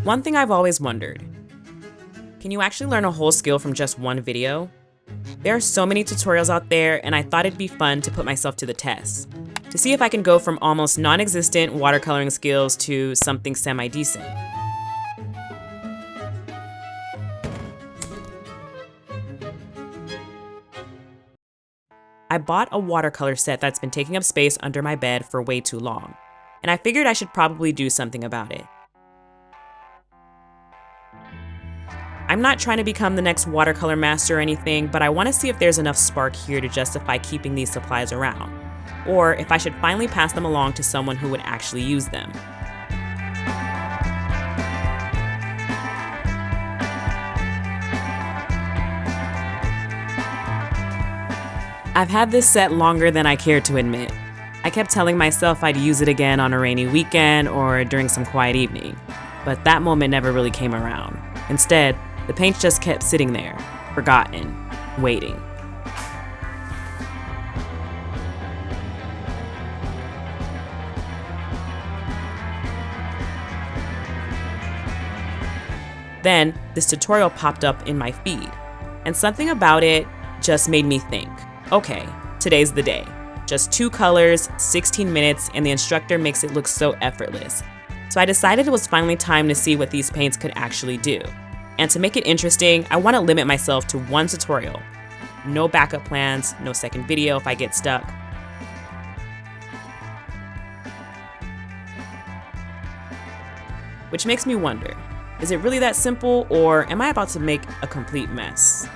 One thing I've always wondered, can you actually learn a whole skill from just one video? There are so many tutorials out there, and I thought it'd be fun to put myself to the test, to see if I can go from almost non-existent watercoloring skills to something semi-decent. I bought a watercolor set that's been taking up space under my bed for way too long, and I figured I should probably do something about it. I'm not trying to become the next watercolor master or anything, but I want to see if there's enough spark here to justify keeping these supplies around, or if I should finally pass them along to someone who would actually use them. I've had this set longer than I cared to admit. I kept telling myself I'd use it again on a rainy weekend or during some quiet evening, but that moment never really came around. Instead, the paint just kept sitting there, forgotten, waiting. Then, this tutorial popped up in my feed, and something about it just made me think, okay, today's the day. Just 2 colors, 16 minutes, and the instructor makes it look so effortless. So I decided it was finally time to see what these paints could actually do. And to make it interesting, I want to limit myself to 1 tutorial. No backup plans, no second video if I get stuck. Which makes me wonder, is it really that simple, or am I about to make a complete mess?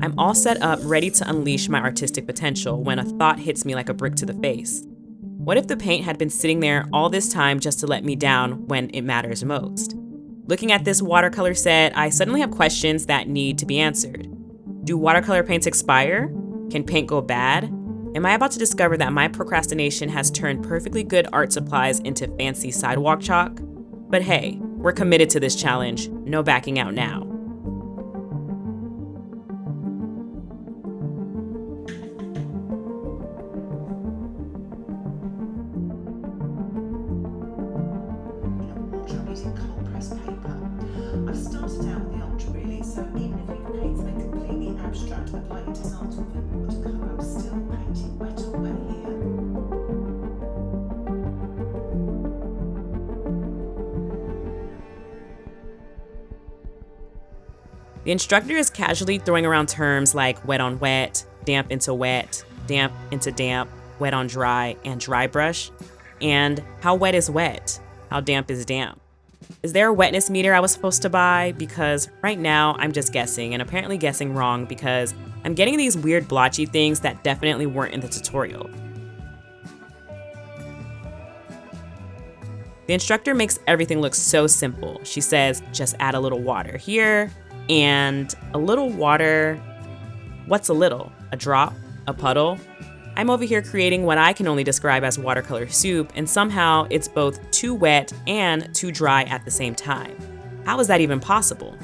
I'm all set up, ready to unleash my artistic potential when a thought hits me like a brick to the face. What if the paint had been sitting there all this time just to let me down when it matters most? Looking at this watercolor set, I suddenly have questions that need to be answered. Do watercolor paints expire? Can paint go bad? Am I about to discover that my procrastination has turned perfectly good art supplies into fancy sidewalk chalk? But hey, we're committed to this challenge, no backing out now. Using cold pressed paper. I've started out with the ultra really, so even if your paint's made completely abstract, I'd like you to start off with watercolour. I'm still painting wet on wet here. The instructor is casually throwing around terms like wet on wet, damp into wet, damp into damp, wet on dry, and dry brush. And how wet is wet? How damp is damp? Is there a wetness meter I was supposed to buy? Because right now I'm just guessing, and apparently guessing wrong because I'm getting these weird blotchy things that definitely weren't in the tutorial. The instructor makes everything look so simple. She says, just add a little water here, and a little water. What's a little? A drop? A puddle? I'm over here creating what I can only describe as watercolor soup, and somehow it's both too wet and too dry at the same time. How is that even possible?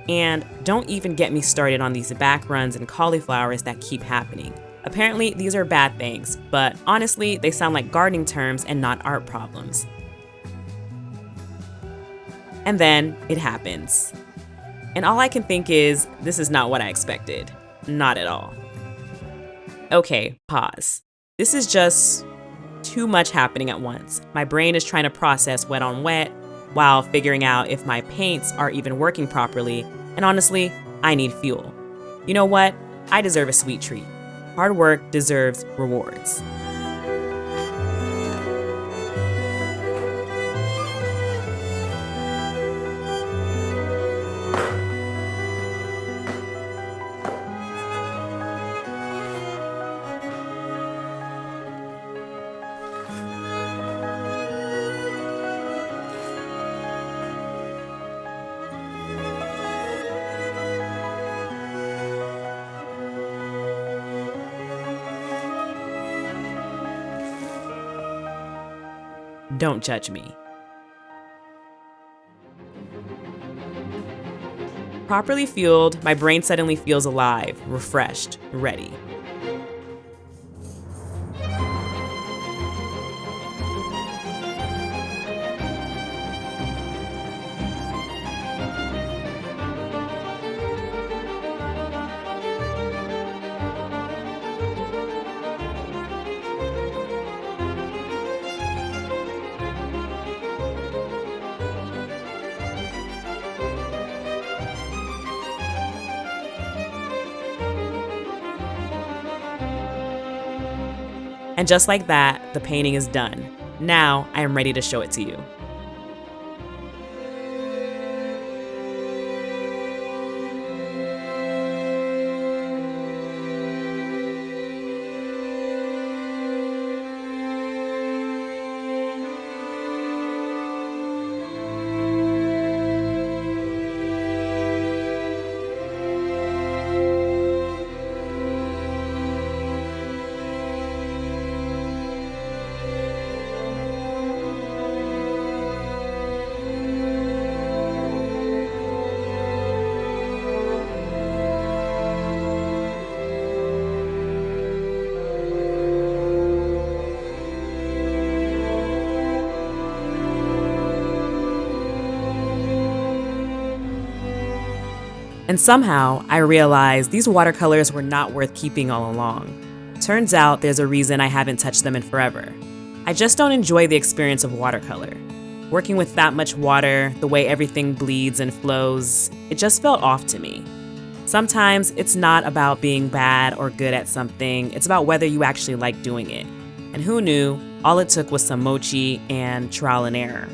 And don't even get me started on these back runs and cauliflowers that keep happening. Apparently, these are bad things, but honestly, they sound like gardening terms and not art problems. And then it happens. And all I can think is, this is not what I expected. Not at all. Okay, pause. This is just too much happening at once. My brain is trying to process wet on wet while figuring out if my paints are even working properly, and honestly, I need fuel. You know what? I deserve a sweet treat. Hard work deserves rewards. Don't judge me. Properly fueled, my brain suddenly feels alive, refreshed, ready. And just like that, the painting is done. Now I am ready to show it to you. And somehow, I realized these watercolors were not worth keeping all along. Turns out there's a reason I haven't touched them in forever. I just don't enjoy the experience of watercolor. Working with that much water, the way everything bleeds and flows, it just felt off to me. Sometimes it's not about being bad or good at something, it's about whether you actually like doing it. And who knew, all it took was some mochi and trial and error.